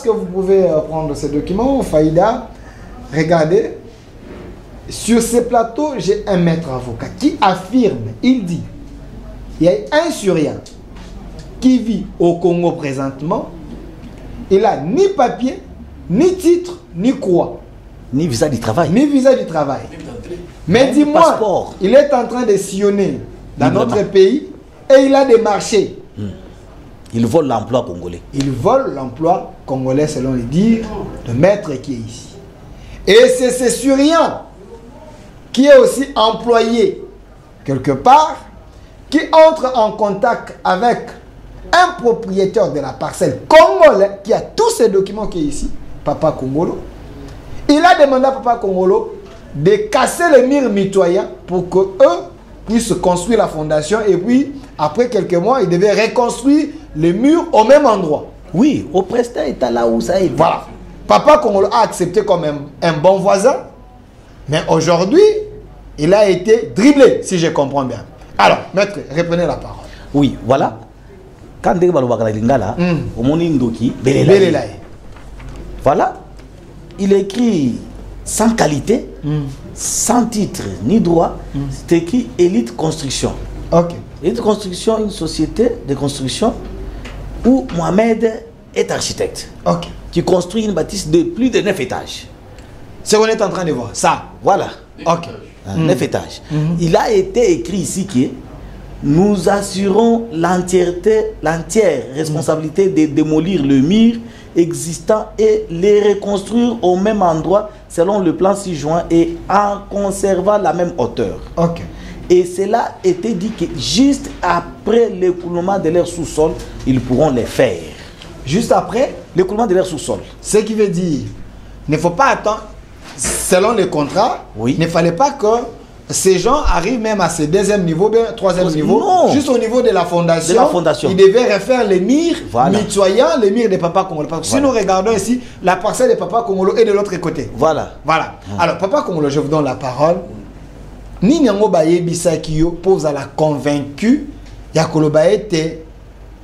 que vous pouvez prendre ces documents, Faïda, regardez. Sur ces plateaux, j'ai un maître avocat qui affirme, il dit, il y a un Syrien qui vit au Congo présentement, il n'a ni papier, ni titre, ni quoi. Ni visa du travail. Ni visa du travail. Mais dis-moi, il est en train de sillonner dans notre pays et il a des marchés. Il vole l'emploi congolais. Il vole l'emploi congolais selon les dires de maître qui est ici. Et c'est ce Syrien qui est aussi employé quelque part, qui entre en contact avec un propriétaire de la parcelle congolais qui a tous ces documents qui est ici, Papa Kongolo. Il a demandé à Papa Kongolo de casser les murs mitoyens pour qu'eux puissent construire la fondation et puis après quelques mois, ils devaient reconstruire les murs au même endroit. Oui, au prestat état là où ça est. Voilà. Papa Kongolo a accepté comme un bon voisin, mais aujourd'hui, il a été dribblé, si je comprends bien. Alors, maître, reprenez la parole. Oui, voilà. Quand on voilà. Il écrit sans qualité, sans titre ni droit. C'est écrit Élite Construction. Ok. Élite Construction, une société de construction où Mohamed est architecte. Ok. Qui construit une bâtisse de plus de 9 étages. C'est ce qu'on est en train de voir. Ça. Voilà. Ok. 9 étages. Il a été écrit ici que nous assurons l'entière responsabilité de démolir le mur existant et les reconstruire au même endroit selon le plan 6 juin et en conservant la même hauteur. Ok. Et cela était dit que juste après l'écoulement de leur sous-sol, ils pourront les faire. Juste après l'écoulement de leur sous-sol. Ce qui veut dire, il ne faut pas attendre, selon les contrats, oui. Il ne fallait pas que ces gens arrivent même à ce deuxième niveau, bien troisième niveau, non. Juste au niveau de la fondation. De la fondation. Ils devaient refaire les murs voilà. mitoyens, les murs des Papa Kongolo. Parce que si nous regardons ici, la parcelle de Papa Kongolo est de l'autre côté. Voilà. Voilà. Alors, Papa Kongolo, je vous donne la parole. Ni Nyango Baye Bisakio pose à la convaincue, Yakolo Baye te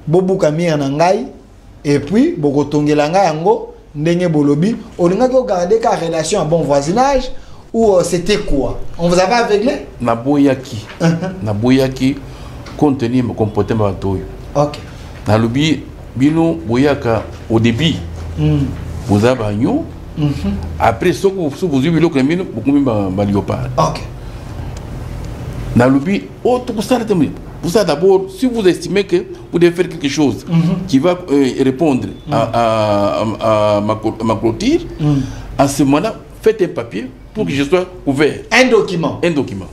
Bobu Kamir Nangai, et puis Bogotongela Yango, Ndenge Bolobi, on a gardé la relation à bon voisinage. Ou c'était quoi? On vous avait aveuglé? Naboyaki. Naboyaki, compte tenu de mon comportement. Ok. Nalubi, Bino Boyaka, au début, vous avez un yon. Après, ce que vous avez vu, vous avez vu. Ok. Nalubi, pour ça d'abord, si vous estimez que vous devez faire quelque chose qui va répondre à ma clôture, à ce moment-là, faites un papier pour que je sois ouvert. Un document. Un document.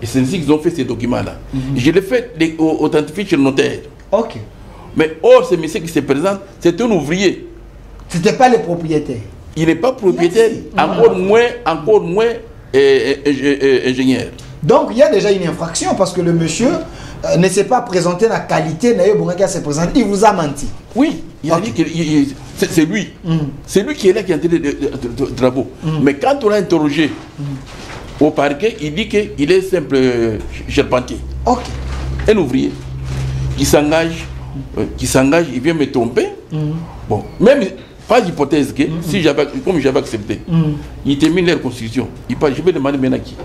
Et c'est ainsi qu'ils ont fait ces documents-là. Je l'ai fait authentifier chez le notaire. Ok. Mais or, ce monsieur qui se présente, c'est un ouvrier. Ce n'était pas le propriétaire. Il n'est pas propriétaire, encore moins ingénieur. Donc il y a déjà une infraction parce que le monsieur ne s'est pas présenté la qualité, il vous a menti. Oui, il a dit que c'est lui. C'est lui qui est là qui a entré de travaux. Mais quand on l'a interrogé au parquet, il dit qu'il est simple charpentier. Ok. Un ouvrier qui s'engage, il vient me tromper. Bon, même pas d'hypothèse que si comme j'avais accepté, il termine leur constitution. Je vais demander maintenant à qui.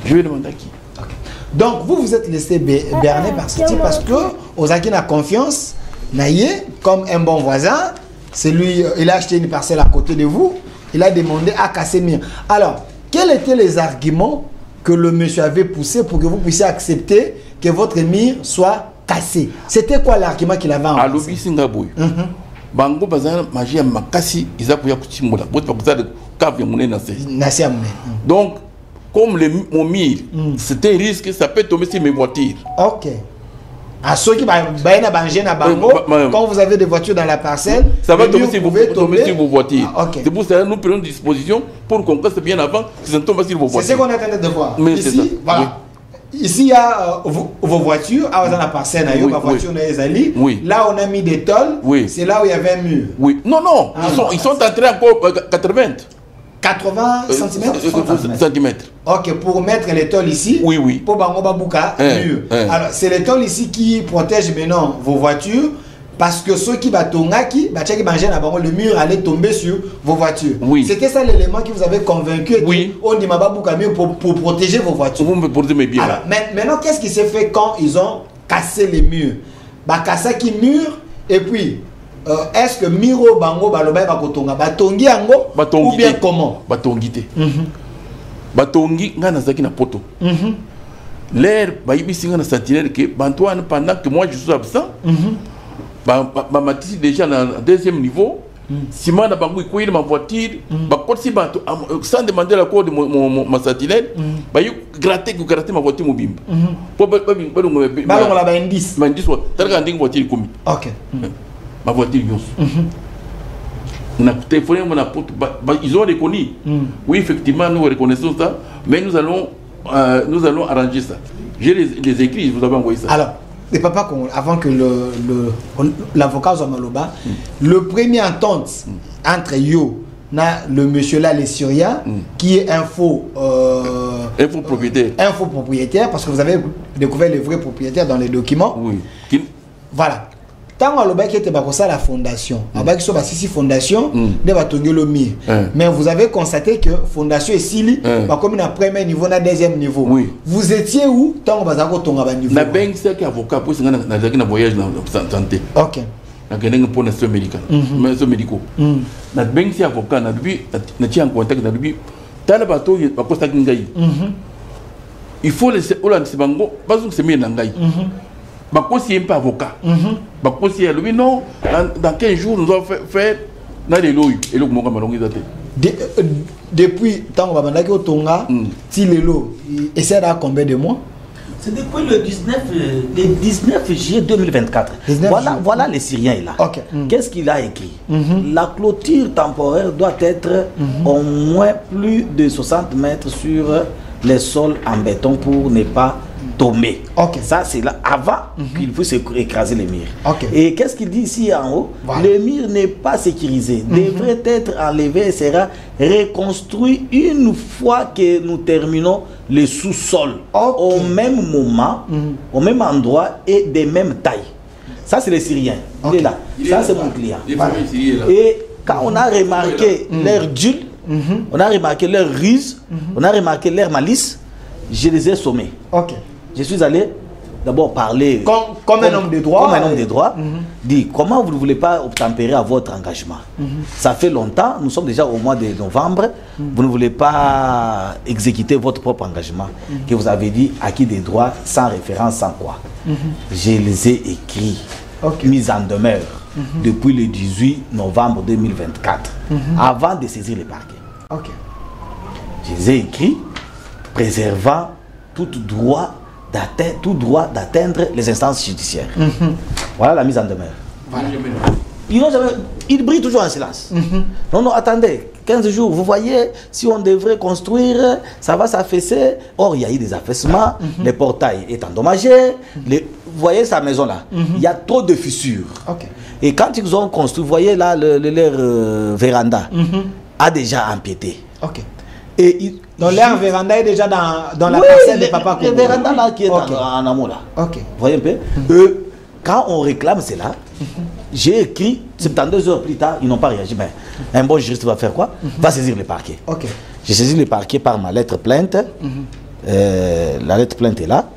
Je vais demander à qui. Okay. Donc vous êtes laissé berner par ce type parce que Ozaki a confiance, Naye, comme un bon voisin, c'est lui, il a acheté une parcelle à côté de vous, il a demandé à casser mur. Alors, quels étaient les arguments que le monsieur avait poussé pour que vous puissiez accepter que votre mur soit cassé? C'était quoi l'argument qu'il avait en face? Bango bazana magie makasi izakuya kuchimula bote bakuza de kavya munena se. Donc comme mon mur, c'est un risque, ça peut tomber sur mes voitures. Ok. À ceux qui quand vous avez des voitures dans la parcelle, ça va tomber sur vos voitures. Okay. C'est pour ça que nous prenons des dispositions pour qu'on casse bien avant que ça ne tombe pas sur vos voitures. C'est ce qu'on est en train de voir. Mais ici, voilà. Oui. Ici, il y a vos voitures. Dans la parcelle, oui. Là, on a mis des tôles. Oui. C'est là où il y avait un mur. Oui. Non, non. Ils sont entrés encore 80. 80 cm. Ok, pour mettre les tôles ici. Oui, oui. Pour Bangoba Bouka, mur. Alors, c'est les tôles ici qui protègent maintenant vos voitures. parce que ceux qui batongaki, le mur allait tomber sur vos voitures. Oui. C'était ça l'élément qui vous avait convaincu. Oui. On dit pour protéger vos voitures. Vous me portez mes biens. Alors, maintenant, qu'est-ce qui s'est fait quand ils ont cassé les murs? Cassé qui mur et puis est-ce que Miro Bango Baloba Bakotonga Batongi Ango ou bien comment? Batongi te. Batongi ngana zaki na poto. L'air baïbisi ngana sentinelle que Bantoine pendant que moi je suis absent. Matisi déjà dans le deuxième niveau. Si moi na bango ikoyé ma voiture, si sans demander l'accord de ma sentinelle, gratter ma voiture mobile. Pour la indice. Indice t'as une voiture commis. OK. Ma voiture on a téléphoné, ils ont reconnu. Oui, effectivement, nous reconnaissons ça, mais nous allons arranger ça. J'ai les écrits, je vous avais envoyé ça. Alors, les papas, avant que l'avocat Zomaloba, le premier entente entre Yo et le monsieur là, les Syriens, qui est info propriétaire, parce que vous avez découvert les vrais propriétaires dans les documents. Oui. Voilà. Tant que était la fondation, fondation, mais vous avez constaté que fondation est Sili, comme un premier niveau, un deuxième niveau. Oui. Vous étiez où tant que vous avez niveau? La banque c'est avocat pour un voyage dans la santé. OK. Pour les médicaux. La banque c'est avocat, na tient en contact na lui. Dans le bateau, il va costa ngai. Il faut laisser Hollande Bango, pas que c'est mieux nangai. Bakosi n'est pas avocat. Bakosi lui non, dans 15 jours nous allons faire dans les lois et le moment malongé depuis tant que Babandaki au Tonga, si les lois essaie à combien de mois? C'est depuis le 19 juillet 2024. Voilà les Syriens là. Okay. Qu'est-ce qu'il a écrit? La clôture temporaire doit être au moins plus de 60 mètres sur les sols en béton pour ne pas tomber. Okay. Ça c'est là avant qu'il puisse écraser les murs. Okay. Et qu'est-ce qu'il dit ici en haut? Voilà. Le mur n'est pas sécurisé, devrait être enlevé et sera reconstruit une fois que nous terminons le sous-sol. Okay. Au même moment, au même endroit et des mêmes tailles. Ça c'est les Syriens. Okay. Il est là. Ça c'est mon client. Voilà. Et quand on a remarqué leur duel, on a remarqué leur ruse, on a remarqué leur malice, je les ai sommés. OK. Je suis allé d'abord parler comme un homme de droit. Comme un homme de droit. Dit comment vous ne voulez pas obtempérer à votre engagement. Ça fait longtemps, nous sommes déjà au mois de novembre, vous ne voulez pas exécuter votre propre engagement que vous avez dit acquis des droits sans référence, sans quoi. Je les ai écrits, mis en demeure depuis le 18 novembre 2024, avant de saisir le parquet. OK. Je les ai écrits préservant tout droit d'atteindre les instances judiciaires. Voilà la mise en demeure. Voilà. Ils brillent toujours en silence. Non, attendez, 15 jours, vous voyez, si on devrait construire, ça va s'affaisser. Or, il y a eu des affaissements, le portail est endommagé. Vous voyez sa maison là, il y a trop de fissures. Okay. Et quand ils ont construit, vous voyez là, leur véranda a déjà empiété. OK. Et donc leur véranda est déjà dans la parcelle de Papa Congo. Le véranda là qui est en amont là. OK. Vous voyez un peu? Quand on réclame cela, j'ai écrit 72 heures plus tard, ils n'ont pas réagi. Mais un bon juriste va faire quoi? Va saisir le parquet. OK. J'ai saisi le parquet par ma lettre plainte. La lettre plainte est là.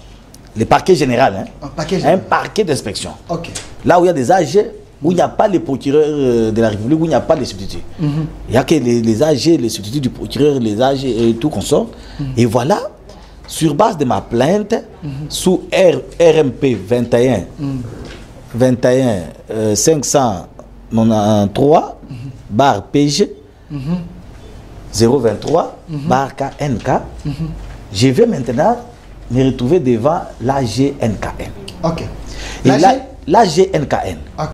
Le parquet général, un parquet d'inspection. OK. Là où il y a des AG, où il n'y a pas les procureurs de la République, où il n'y a pas les substituts. Il n'y a que les AG, les substituts du procureur, les AG et tout qu'on sort. Et voilà, sur base de ma plainte, sous RMP 21 593 barre PG 023 barre KNK, je vais maintenant me retrouver devant l'AGNKN. OK. Et l'AGNKN